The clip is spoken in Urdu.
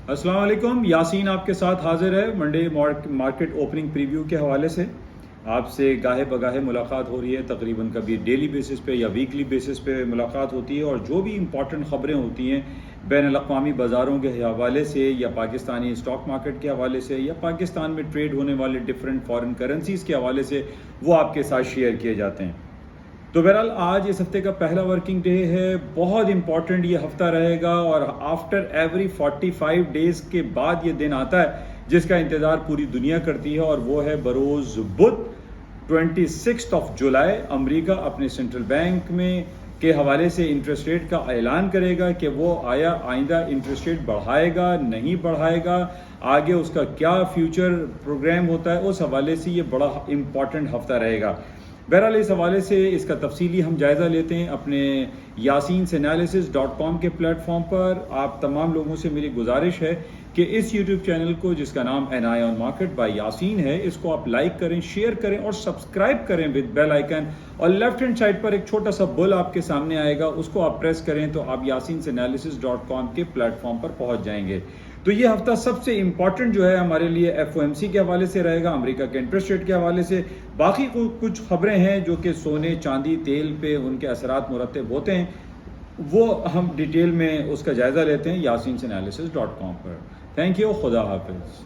السلام علیکم، یاسین آپ کے ساتھ حاضر ہے منڈے مارکیٹ اوپننگ پریویو کے حوالے سے۔ آپ سے گاہے بگاہے ملاقات ہو رہی ہے، تقریباً کبھی ڈیلی بیسس پہ یا ویکلی بیسس پہ ملاقات ہوتی ہے، اور جو بھی امپورٹنٹ خبریں ہوتی ہیں بین الاقوامی بازاروں کے حوالے سے یا پاکستانی اسٹاک مارکیٹ کے حوالے سے یا پاکستان میں ٹریڈ ہونے والے ڈفرینٹ فارن کرنسیز کے حوالے سے، وہ آپ کے ساتھ شیئر کیے جاتے ہیں۔ تو بہرحال آج اس ہفتے کا پہلا ورکنگ ڈے ہے، بہت امپورٹنٹ یہ ہفتہ رہے گا، اور آفٹر ایوری 45 ڈیز کے بعد یہ دن آتا ہے جس کا انتظار پوری دنیا کرتی ہے، اور وہ ہے بروز بدھ 26 جولائی۔ امریکہ اپنے سینٹرل بینک میں کے حوالے سے انٹرسٹ ریٹ کا اعلان کرے گا کہ وہ آئندہ انٹرسٹ ریٹ بڑھائے گا نہیں بڑھائے گا، آگے اس کا کیا فیوچر پروگرام ہوتا ہے، اس حوالے سے یہ بڑا امپورٹنٹ ہفتہ رہے گا۔ بہرحال اس حوالے سے اس کا تفصیلی ہم جائزہ لیتے ہیں اپنے yasinanalysis.com کے پلیٹ فارم پر۔ آپ تمام لوگوں سے میری گزارش ہے کہ اس یوٹیوب چینل کو، جس کا نام an eye on market by Yasin ہے، اس کو آپ لائک کریں، شیئر کریں اور سبسکرائب کریں ود بیل آئیکن، اور لیفٹ ہینڈ سائڈ پر ایک چھوٹا سا بل آپ کے سامنے آئے گا، اس کو آپ پریس کریں تو آپ yasinanalysis.com کے پلیٹ فارم پر پہنچ جائیں گے۔ تو یہ ہفتہ سب سے امپورٹنٹ جو ہے ہمارے لیے ایف او ایم سی کے حوالے سے رہے گا، امریکہ کے انٹرسٹ ریٹ کے حوالے سے۔ باقی کچھ خبریں ہیں جو کہ سونے، چاندی، تیل پہ ان کے اثرات مرتب ہوتے ہیں، وہ ہم ڈیٹیل میں اس کا جائزہ لیتے ہیں yasinanalysis.com پر۔ تھینک یو، خدا حافظ۔